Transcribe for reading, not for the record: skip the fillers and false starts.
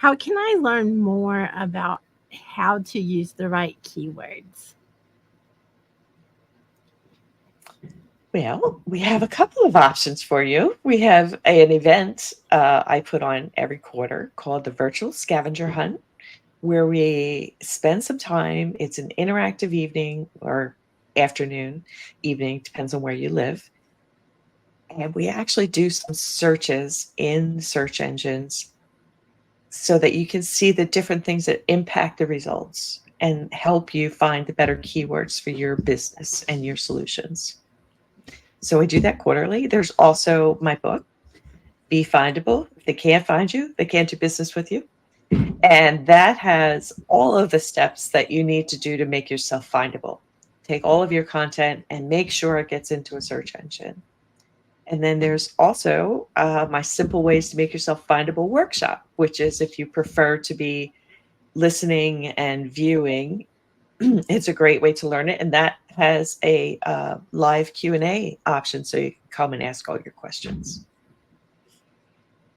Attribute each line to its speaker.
Speaker 1: How can I learn more about how to use the right keywords?
Speaker 2: Well, we have a couple of options for you. We have an event I put on every quarter called the Virtual Scavenger Hunt, where we spend some time. It's an interactive evening or afternoon, evening, depends on where you live. And we actually do some searches in search engines so that you can see the different things that impact the results and help you find the better keywords for your business and your solutions. So I do that quarterly. There's also my book, Be Findable. If they can't find you, they can't do business with you. And that has all of the steps that you need to do to make yourself findable. Take all of your content and make sure it gets into a search engine. And then there's also my Simple Ways to Make Yourself Findable workshop, which is if you prefer to be listening and viewing, it's a great way to learn it. And that has a live Q&A option, so you can come and ask all your questions.